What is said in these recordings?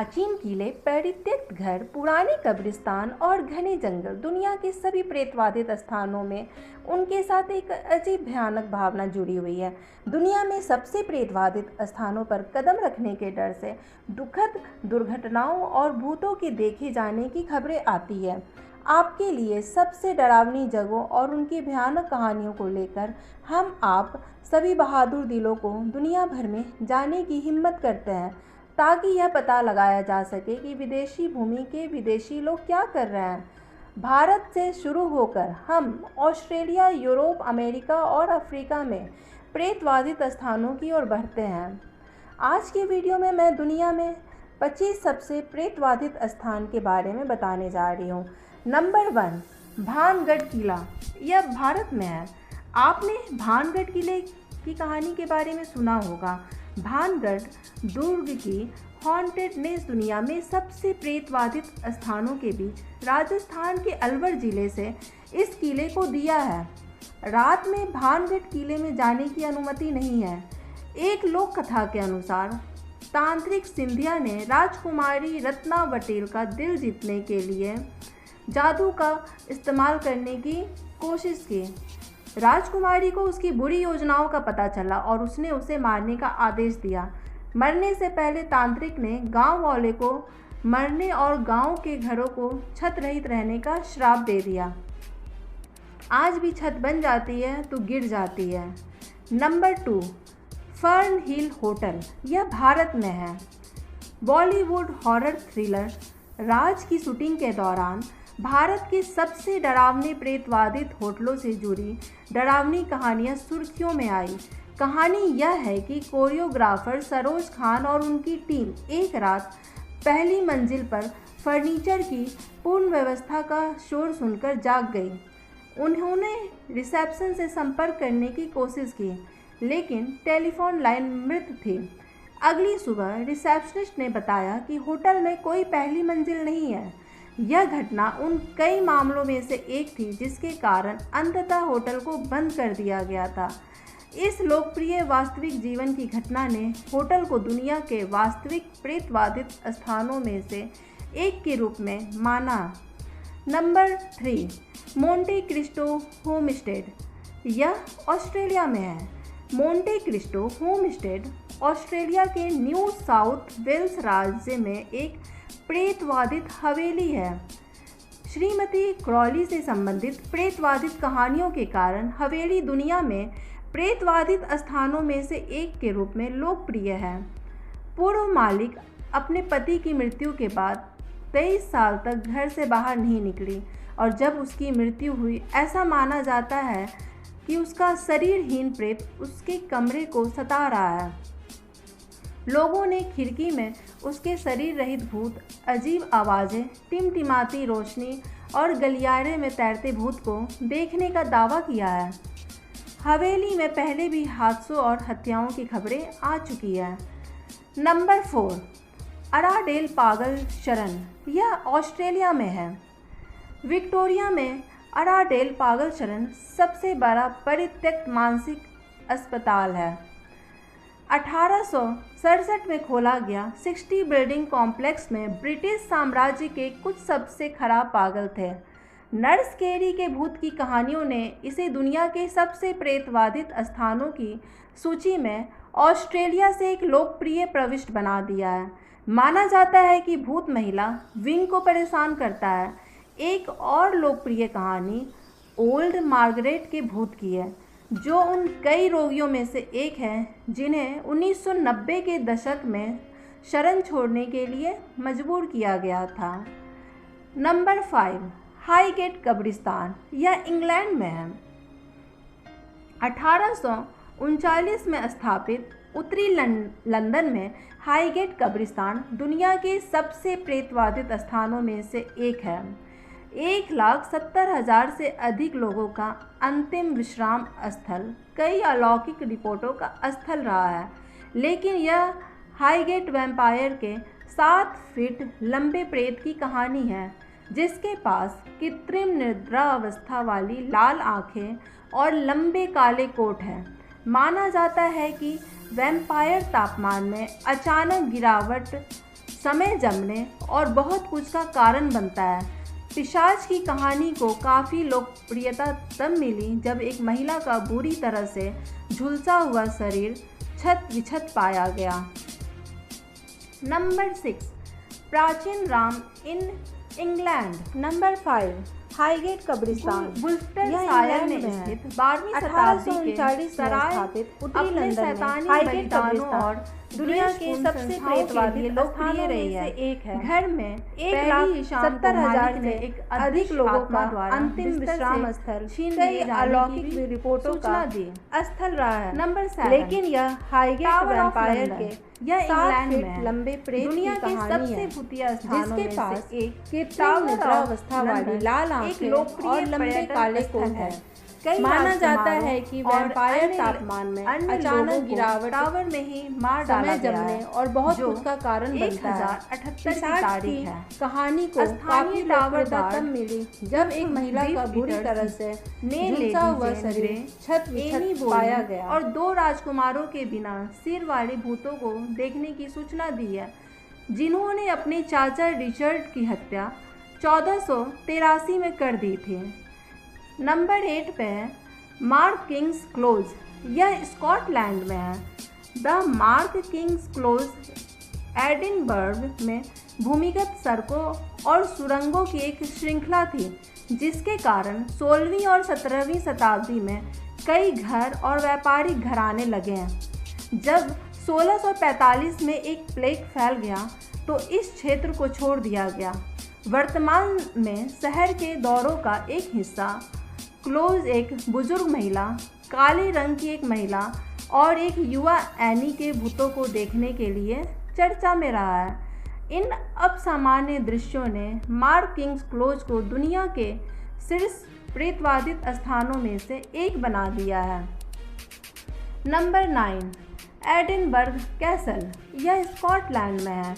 प्राचीन किले, परित्यक्त घर, पुराने कब्रिस्तान और घने जंगल, दुनिया के सभी प्रेतवादित स्थानों में उनके साथ एक अजीब भयानक भावना जुड़ी हुई है। दुनिया में सबसे प्रेतवादित स्थानों पर कदम रखने के डर से दुखद दुर्घटनाओं और भूतों के देखे जाने की खबरें आती है। आपके लिए सबसे डरावनी जगहों और उनकी भयानक कहानियों को लेकर हम आप सभी बहादुर दिलों को दुनिया भर में जाने की हिम्मत करते हैं, ताकि यह पता लगाया जा सके कि विदेशी भूमि के विदेशी लोग क्या कर रहे हैं। भारत से शुरू होकर हम ऑस्ट्रेलिया, यूरोप, अमेरिका और अफ्रीका में प्रेतवादित स्थानों की ओर बढ़ते हैं। आज की वीडियो में मैं दुनिया में 25 सबसे प्रेतवादित स्थान के बारे में बताने जा रही हूँ। नंबर 1, भानगढ़ किला। यह भारत में है। आपने भानगढ़ किले की कहानी के बारे में सुना होगा। भानगढ़ दुर्ग की हॉन्टेडनेस दुनिया में सबसे प्रेतवादित स्थानों के बीच राजस्थान के अलवर जिले से इस किले को दिया है। रात में भानगढ़ किले में जाने की अनुमति नहीं है। एक लोक कथा के अनुसार तांत्रिक सिंधिया ने राजकुमारी रत्नावटेल का दिल जीतने के लिए जादू का इस्तेमाल करने की कोशिश की। राजकुमारी को उसकी बुरी योजनाओं का पता चला और उसने उसे मारने का आदेश दिया। मरने से पहले तांत्रिक ने गांव वाले को मरने और गांव के घरों को छत रहित रहने का श्राप दे दिया। आज भी छत बन जाती है तो गिर जाती है। नंबर 2, फर्न हिल होटल। यह भारत में है। बॉलीवुड हॉरर थ्रिलर राज की शूटिंग के दौरान भारत के सबसे डरावने प्रेतवादित होटलों से जुड़ी डरावनी कहानियां सुर्खियों में आई। कहानी यह है कि कोरियोग्राफर सरोज खान और उनकी टीम एक रात पहली मंजिल पर फर्नीचर की पूर्ण व्यवस्था का शोर सुनकर जाग गई। उन्होंने रिसेप्शन से संपर्क करने की कोशिश की, लेकिन टेलीफोन लाइन मृत थी। अगली सुबह रिसेप्शनिस्ट ने बताया कि होटल में कोई पहली मंजिल नहीं है। यह घटना उन कई मामलों में से एक थी जिसके कारण अंततः होटल को बंद कर दिया गया था। इस लोकप्रिय वास्तविक जीवन की घटना ने होटल को दुनिया के वास्तविक प्रेतवादित स्थानों में से एक के रूप में माना। Number 3, Monte Cristo homestead. यह ऑस्ट्रेलिया में है। मोंटे क्रिस्टो होमस्टेड ऑस्ट्रेलिया के न्यू साउथ वेल्स राज्य में एक प्रेतवादित हवेली है। श्रीमती क्रॉली से संबंधित प्रेतवादित कहानियों के कारण हवेली दुनिया में प्रेतवादित स्थानों में से एक के रूप में लोकप्रिय है। पूर्व मालिक अपने पति की मृत्यु के बाद 23 साल तक घर से बाहर नहीं निकली और जब उसकी मृत्यु हुई, ऐसा माना जाता है कि उसका शरीरहीन प्रेत उसके कमरे को सता रहा है। लोगों ने खिड़की में उसके शरीर रहित भूत, अजीब आवाज़ें, टिमटिमाती रोशनी और गलियारे में तैरते भूत को देखने का दावा किया है। हवेली में पहले भी हादसों और हत्याओं की खबरें आ चुकी है। नंबर 4, अराडेल पागल शरण। यह ऑस्ट्रेलिया में है। विक्टोरिया में अराडेल पागल शरण सबसे बड़ा परित्यक्त मानसिक अस्पताल है। 1867 में खोला गया 60 बिल्डिंग कॉम्प्लेक्स में ब्रिटिश साम्राज्य के कुछ सबसे खराब पागल थे। नर्स केरी के भूत की कहानियों ने इसे दुनिया के सबसे प्रेतवादित स्थानों की सूची में ऑस्ट्रेलिया से एक लोकप्रिय प्रविष्ट बना दिया है। माना जाता है कि भूत महिला विंग को परेशान करता है। एक और लोकप्रिय कहानी ओल्ड मार्गरेट के भूत की है, जो उन कई रोगियों में से एक है जिन्हें 1990 के दशक में शरण छोड़ने के लिए मजबूर किया गया था। नंबर 5, हाईगेट कब्रिस्तान। यह इंग्लैंड में है। 1839 में स्थापित उत्तरी लंदन में हाईगेट कब्रिस्तान दुनिया के सबसे प्रेतवादित स्थानों में से एक है। 1,70,000 से अधिक लोगों का अंतिम विश्राम स्थल, कई अलौकिक रिपोर्टों का स्थल रहा है। लेकिन यह हाईगेट वैम्पायर के 7 फीट लंबे प्रेत की कहानी है, जिसके पास कृत्रिम निद्रा अवस्था वाली लाल आँखें और लंबे काले कोट हैं। माना जाता है कि वैम्पायर तापमान में अचानक गिरावट समय जमने और बहुत कुछ का कारण बनता है। पिशाच की कहानी को काफ़ी लोकप्रियता तब मिली जब एक महिला का बुरी तरह से झुलसा हुआ शरीर छत विछत पाया गया। नंबर 6, प्राचीन Ram in England. Number 5, Highgate कब्रिस्तान। वुल्स्टरशायर में स्थित 12वीं शताब्दी के स्थापित उत्तरी लंदन में हाईगेट कब्रिस्तान दुनिया के सबसे प्रेतवादी लोकप्रिय रही है। एक है घर में 1,70,000 से एक अधिक लोगों का अंतिम विश्राम स्थल कई अलौकिक रिपोर्टों का स्थल रहा है। नंबर 7, लेकिन यह हाईगेट वैम्पायर के यह 7 फीट लंबे प्रेत दुनिया के सबसे भूतिया स्थानों में से एक कृत्रिम निद्रावस्था वाली लाल आंखें और लंबे काले कोट है। माना जाता है कि वैम्पायर तापमान में अचानक गिरावट टावर में ही मार डाला जमने और बहुत कुछ का कारण बनता है। 1078 की तारीख है। कहानी को काफी टावर तब मिली जब एक महिला का बुरी तरह से झुलसा हुआ शरीर छत विछत पाया गया और 2 राजकुमारों के बिना सिर वाले भूतों को देखने की सूचना दी है, जिन्होंने अपने चाचा रिचर्ड की हत्या 1483 में कर दी थी। नंबर 8 पे मार्क किंग्स क्लोज, यह स्कॉटलैंड में है। The mark Kings close Edinburgh में भूमिगत सड़कों और सुरंगों की एक श्रृंखला थी, जिसके कारण 16वीं और 17वीं शताब्दी में कई घर और व्यापारिक घराने लगे हैं। जब 1645 में एक प्लेग फैल गया तो इस क्षेत्र को छोड़ दिया गया। वर्तमान में शहर के दौरों का एक हिस्सा क्लोज एक बुजुर्ग महिला, काले रंग की एक महिला और एक युवा एनी के भूतों को देखने के लिए चर्चा में रहा है। इन असामान्य दृश्यों ने मार्क किंग्स क्लोज को दुनिया के शीर्ष प्रेतवादित स्थानों में से एक बना दिया है। नंबर 9, एडिनबर्ग कैसल, यह स्कॉटलैंड में है।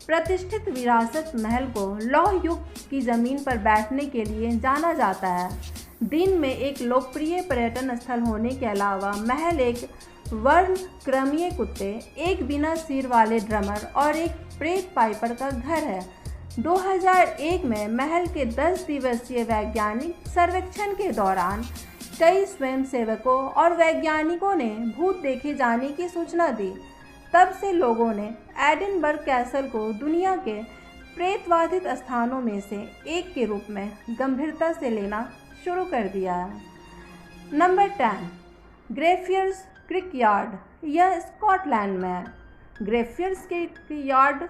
प्रतिष्ठित विरासत महल को लौह युग की ज़मीन पर बैठने के लिए जाना जाता है। दिन में एक लोकप्रिय पर्यटन स्थल होने के अलावा महल एक वर्णक्रमीय कुत्ते, एक बिना सिर वाले ड्रमर और एक प्रेत पाइपर का घर है। 2001 में महल के 10 दिवसीय वैज्ञानिक सर्वेक्षण के दौरान कई स्वयंसेवकों और वैज्ञानिकों ने भूत देखे जाने की सूचना दी। तब से लोगों ने एडिनबर्ग कैसल को दुनिया के प्रेतवादित स्थानों में से एक के रूप में गंभीरता से लेना शुरू कर दिया है। नंबर 10, ग्रेफियर्स क्रिक यार्ड, यह स्कॉटलैंड में है। ग्रेफियर्स क्रिक यार्ड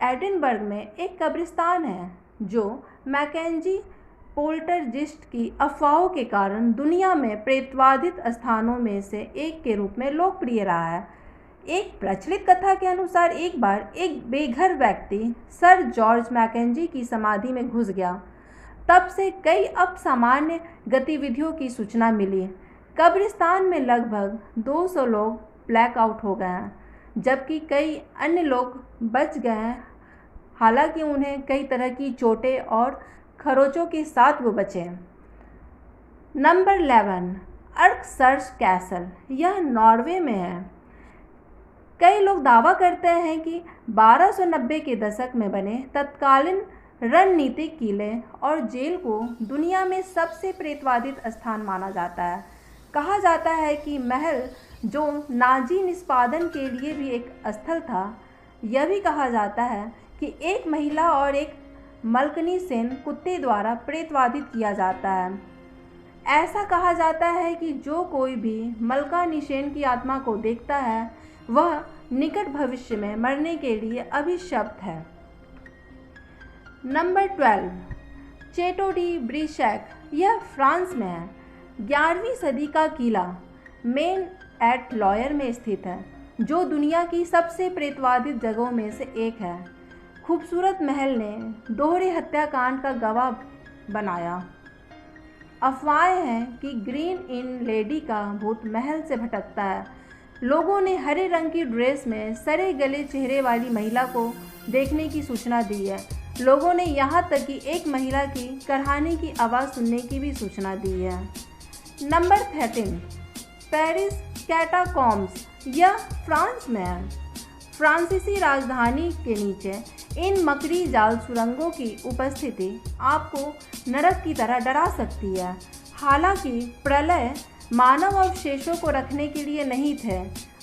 एडिनबर्ग में एक कब्रिस्तान है जो मैकेंजी पोल्टरजिस्ट की अफवाहों के कारण दुनिया में प्रेतवादित स्थानों में से एक के रूप में लोकप्रिय रहा है। एक प्रचलित कथा के अनुसार एक बार एक बेघर व्यक्ति सर जॉर्ज मैकेंजी की समाधि में घुस गया। तब से कई असामान्य गतिविधियों की सूचना मिली। कब्रिस्तान में लगभग 200 लोग ब्लैकआउट हो गए हैं, जबकि कई अन्य लोग बच गए हैं। हालांकि उन्हें कई तरह की चोटें और खरोचों के साथ वो बचे। नंबर 11, अर्कसर्च कैसल, यह नॉर्वे में है। कई लोग दावा करते हैं कि 1290 के दशक में बने तत्कालीन रणनीतिक किले और जेल को दुनिया में सबसे प्रेतवादित स्थान माना जाता है। कहा जाता है कि महल जो नाजी निष्पादन के लिए भी एक स्थल था। यह भी कहा जाता है कि एक महिला और एक मलकनी सेन कुत्ते द्वारा प्रेतवादित किया जाता है। ऐसा कहा जाता है कि जो कोई भी मलकानिसेन की आत्मा को देखता है वह निकट भविष्य में मरने के लिए अभिशप्त है। नंबर 12, चेटो डी ब्रिशैक, यह फ्रांस में है। 11वीं सदी का किला मेन एट लॉयर में स्थित है, जो दुनिया की सबसे प्रेतवादित जगहों में से एक है। खूबसूरत महल ने दोहरे हत्याकांड का गवाह बनाया। अफवाहें हैं कि ग्रीन इन लेडी का भूत महल से भटकता है। लोगों ने हरे रंग की ड्रेस में सरे गले चेहरे वाली महिला को देखने की सूचना दी है। लोगों ने यहाँ तक कि एक महिला की करहाने की आवाज़ सुनने की भी सूचना दी है। नंबर 13, पेरिस कैटाकॉम्ब्स, यह फ्रांस में है। फ्रांसीसी राजधानी के नीचे इन मकड़ी जाल सुरंगों की उपस्थिति आपको नरक की तरह डरा सकती है। हालांकि प्रलय मानव अवशेषों को रखने के लिए नहीं थे।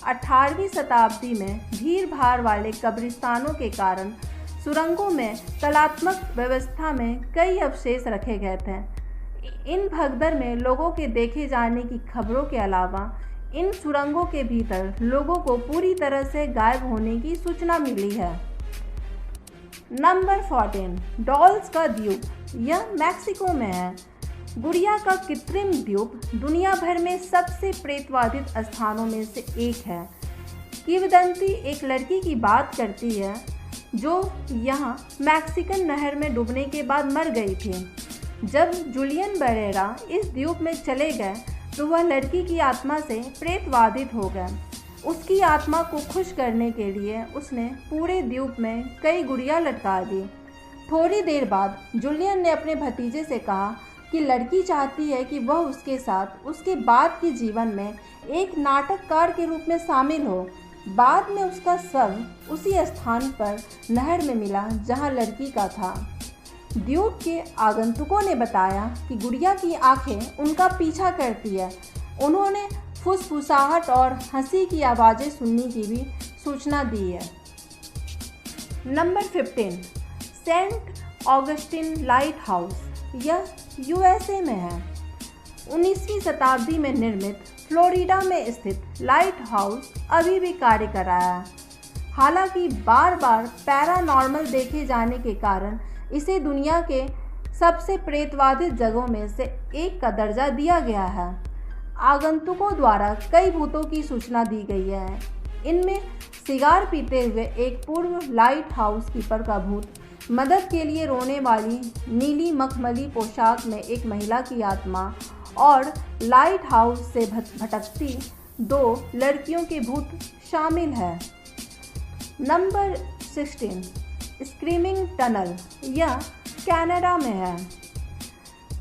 18वीं शताब्दी में भीड़ भाड़ वाले कब्रिस्तानों के कारण सुरंगों में कलात्मक व्यवस्था में कई अवशेष रखे गए थे। इन भगदड़ में लोगों के देखे जाने की खबरों के अलावा इन सुरंगों के भीतर लोगों को पूरी तरह से गायब होने की सूचना मिली है। नंबर 14, डॉल्स का द्वीप। यह मैक्सिको में है। गुड़िया का कृत्रिम द्वीप दुनिया भर में सबसे प्रेतवादित स्थानों में से एक है। किंवदंती एक लड़की की बात करती है जो यहाँ मैक्सिकन नहर में डूबने के बाद मर गई थी। जब जूलियन बरेरा इस द्वीप में चले गए तो वह लड़की की आत्मा से प्रेतवादित हो गए। उसकी आत्मा को खुश करने के लिए उसने पूरे द्वीप में कई गुड़िया लटका दी। थोड़ी देर बाद जूलियन ने अपने भतीजे से कहा कि लड़की चाहती है कि वह उसके साथ उसके बाद के जीवन में एक नाटककार के रूप में शामिल हो। बाद में उसका शव उसी स्थान पर नहर में मिला जहां लड़की का था। द्वीप के आगंतुकों ने बताया कि गुड़िया की आंखें उनका पीछा करती है। उन्होंने फुसफुसाहट और हंसी की आवाज़ें सुनने की भी सूचना दी है। Number 15, saint Augustine light house. यह यूएसए में है। 19वीं शताब्दी में निर्मित फ्लोरिडा में स्थित लाइट हाउस अभी भी कार्य कर रहा है। हालांकि बार बार पैरानॉर्मल देखे जाने के कारण इसे दुनिया के सबसे प्रेतवादित जगहों में से एक का दर्जा दिया गया है। आगंतुकों द्वारा कई भूतों की सूचना दी गई है। इनमें सिगार पीते हुए एक पूर्व लाइट हाउस कीपर का भूत, मदद के लिए रोने वाली नीली मखमली पोशाक में एक महिला की आत्मा और लाइट हाउस से भटकती 2 लड़कियों के भूत शामिल है। Number 16, screaming tunnel. यह कनाडा में है।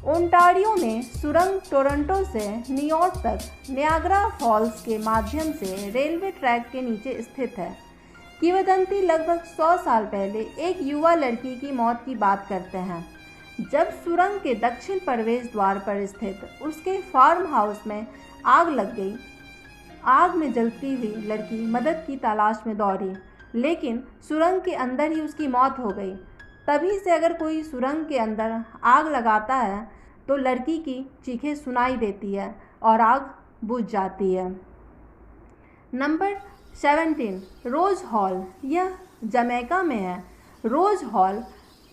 ओंटारियो में सुरंग टोरंटो से न्यूयॉर्क तक नियाग्रा फॉल्स के माध्यम से रेलवे ट्रैक के नीचे स्थित है। किंवदंती लगभग 100 साल पहले एक युवा लड़की की मौत की बात करते हैं जब सुरंग के दक्षिण प्रवेश द्वार पर स्थित उसके फार्म हाउस में आग लग गई। आग में जलती हुई लड़की मदद की तलाश में दौड़ी, लेकिन सुरंग के अंदर ही उसकी मौत हो गई। तभी से अगर कोई सुरंग के अंदर आग लगाता है तो लड़की की चीखें सुनाई देती है और आग बुझ जाती है। नंबर 17, रोज हॉल। यह जमैका में है। रोज हॉल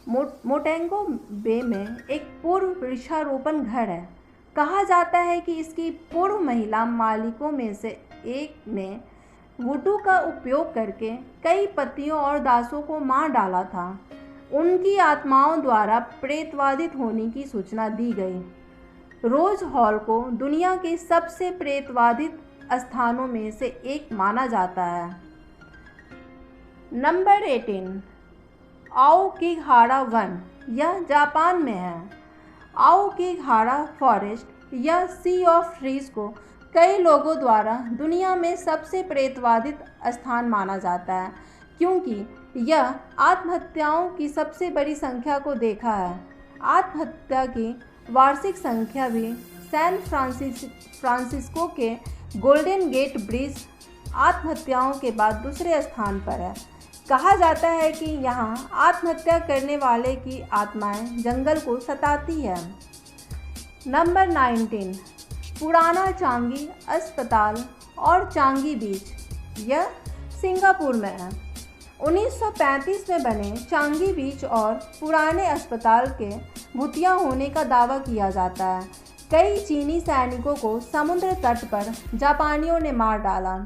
मोटेंगो बे में एक पूर्व वृक्षारोपण घर है। कहा जाता है कि इसकी पूर्व महिला मालिकों में से एक ने वुडू का उपयोग करके कई पतियों और दासों को मार डाला था। उनकी आत्माओं द्वारा प्रेतवादित होने की सूचना दी गई। रोज हॉल को दुनिया के सबसे प्रेतवादित स्थानों में से एक माना जाता है। नंबर 18, आओकिहारा वन। यह जापान में है। आओकिहारा फॉरेस्ट या सी ऑफ ट्रीज को कई लोगों द्वारा दुनिया में सबसे प्रेतवादित स्थान माना जाता है क्योंकि यह आत्महत्याओं की सबसे बड़ी संख्या को देखा है। आत्महत्या की वार्षिक संख्या भी सैन फ्रांसिस्को के गोल्डन गेट ब्रिज आत्महत्याओं के बाद दूसरे स्थान पर है। कहा जाता है कि यहाँ आत्महत्या करने वाले की आत्माएं जंगल को सताती है। नंबर 19, पुराना चांगी अस्पताल और चांगी बीच। यह सिंगापुर में है। 1935 में बने चांगी बीच और पुराने अस्पताल के भूतिया होने का दावा किया जाता है। कई चीनी सैनिकों को समुद्र तट पर जापानियों ने मार डाला।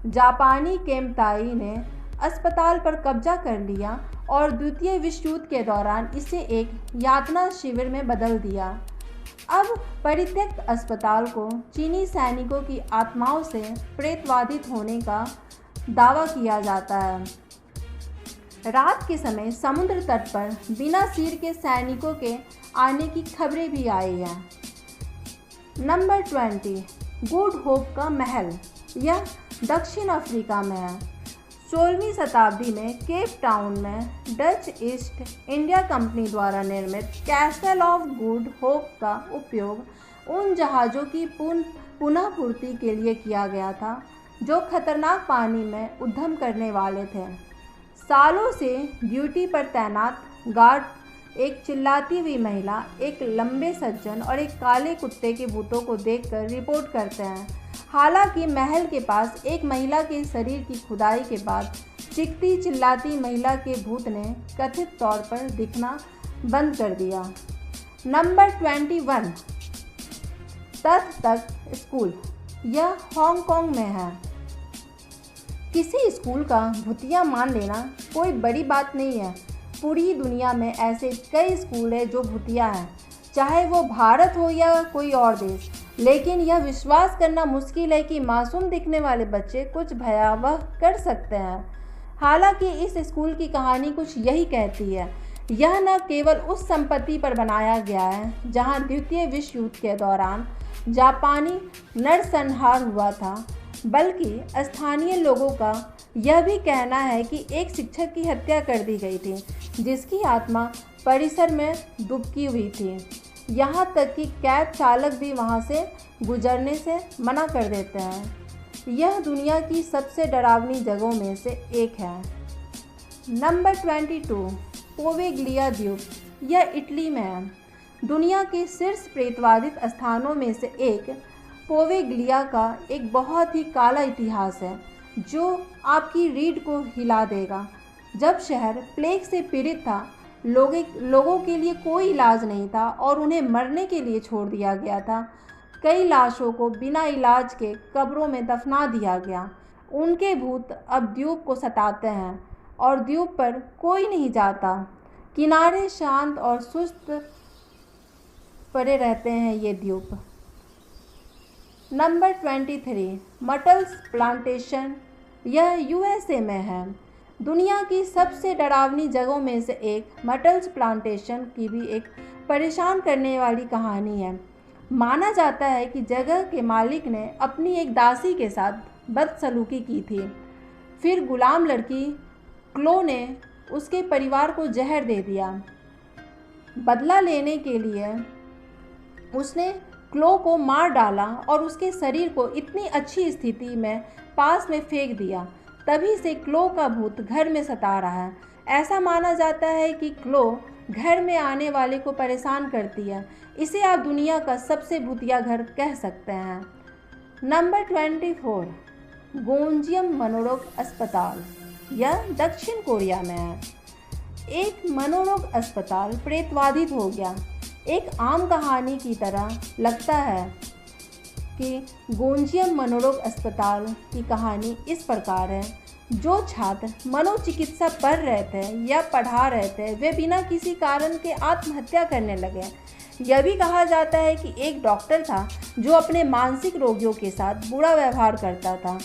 जापानी केम्ताई ने अस्पताल पर कब्जा कर लिया और द्वितीय विश्व युद्ध के दौरान इसे एक यातना शिविर में बदल दिया। अब परित्यक्त अस्पताल को चीनी सैनिकों की आत्माओं से प्रेतवादित होने का दावा किया जाता है। रात के समय समुद्र तट पर बिना सिर के सैनिकों के आने की खबरें भी आई हैं। नंबर 20, गुड होप का महल। यह दक्षिण अफ्रीका में है। 16वीं शताब्दी में केप टाउन में डच ईस्ट इंडिया कंपनी द्वारा निर्मित कैसल ऑफ गुड होप का उपयोग उन जहाज़ों की पुनः पूर्ति के लिए किया गया था जो खतरनाक पानी में उद्यम करने वाले थे। सालों से ड्यूटी पर तैनात गार्ड एक चिल्लाती हुई महिला, एक लंबे सज्जन और एक काले कुत्ते के भूतों को देखकर रिपोर्ट करते हैं। हालांकि महल के पास एक महिला के शरीर की खुदाई के बाद चीखती चिल्लाती महिला के भूत ने कथित तौर पर दिखना बंद कर दिया। नंबर 21, तथ तक स्कूल। यह हांगकांग में है। किसी स्कूल का भूतिया मान लेना कोई बड़ी बात नहीं है। पूरी दुनिया में ऐसे कई स्कूल हैं जो भूतिया हैं, चाहे वो भारत हो या कोई और देश। लेकिन यह विश्वास करना मुश्किल है कि मासूम दिखने वाले बच्चे कुछ भयावह कर सकते हैं। हालांकि इस स्कूल की कहानी कुछ यही कहती है। यह न केवल उस संपत्ति पर बनाया गया है जहां द्वितीय विश्व युद्ध के दौरान जापानी नरसंहार हुआ था, बल्कि स्थानीय लोगों का यह भी कहना है कि एक शिक्षक की हत्या कर दी गई थी जिसकी आत्मा परिसर में डुबकी हुई थी। यहाँ तक कि कैब चालक भी वहाँ से गुजरने से मना कर देते हैं। यह दुनिया की सबसे डरावनी जगहों में से एक है। नंबर 22, पोवेग्लिया द्वीप। यह इटली में है। दुनिया के शीर्ष प्रेतवादित स्थानों में से एक पोवेग्लिया का एक बहुत ही काला इतिहास है जो आपकी रीढ़ को हिला देगा। जब शहर प्लेग से पीड़ित था, लोगों के लिए कोई इलाज नहीं था और उन्हें मरने के लिए छोड़ दिया गया था। कई लाशों को बिना इलाज के कब्रों में दफना दिया गया। उनके भूत अब द्वीप को सताते हैं और द्वीप पर कोई नहीं जाता। किनारे शांत और सुस्त पड़े रहते हैं ये द्वीप। Number 23, Myrtles plantation. यह यूएसए में है। दुनिया की सबसे डरावनी जगहों में से एक मटल्स प्लांटेशन की भी एक परेशान करने वाली कहानी है। माना जाता है कि जगह के मालिक ने अपनी एक दासी के साथ बदसलूकी की थी। फिर गुलाम लड़की क्लो ने उसके परिवार को जहर दे दिया। बदला लेने के लिए उसने क्लो को मार डाला और उसके शरीर को इतनी अच्छी स्थिति में पास में फेंक दिया। तभी से क्लो का भूत घर में सता रहा है। ऐसा माना जाता है कि क्लो घर में आने वाले को परेशान करती है। इसे आप दुनिया का सबसे भूतिया घर कह सकते हैं। नंबर 24, गोंजियम मनोरोग अस्पताल। यह दक्षिण कोरिया में है। एक मनोरोग अस्पताल प्रेतवाधित हो गया। एक आम कहानी की तरह लगता है कि गोंजियम मनोरोग अस्पताल की कहानी इस प्रकार है। जो छात्र मनोचिकित्सा पढ़ रहे थे या पढ़ा रहे थे वे बिना किसी कारण के आत्महत्या करने लगे। यह भी कहा जाता है कि एक डॉक्टर था जो अपने मानसिक रोगियों के साथ बुरा व्यवहार करता था।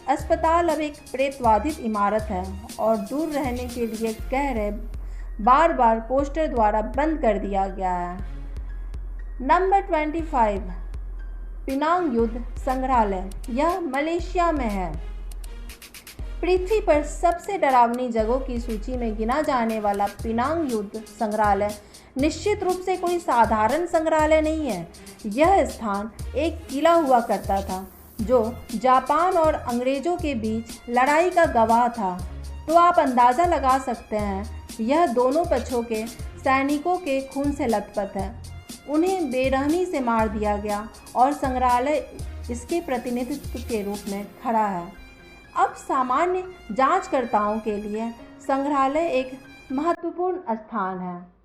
अस्पताल अब एक प्रेतवाधित इमारत है और दूर रहने के लिए कह रहे बार बार पोस्टर द्वारा बंद कर दिया गया है। नंबर 25, पिनांग युद्ध संग्रहालय। यह मलेशिया में है। पृथ्वी पर सबसे डरावनी जगहों की सूची में गिना जाने वाला पिनांग युद्ध संग्रहालय निश्चित रूप से कोई साधारण संग्रहालय नहीं है। यह स्थान एक किला हुआ करता था जो जापान और अंग्रेज़ों के बीच लड़ाई का गवाह था। तो आप अंदाज़ा लगा सकते हैं यह दोनों पक्षों के सैनिकों के खून से लथपथ है। उन्हें बेरहमी से मार दिया गया और संग्रहालय इसके प्रतिनिधित्व के रूप में खड़ा है। अब सामान्य जांचकर्ताओं के लिए संग्रहालय एक महत्वपूर्ण स्थान है।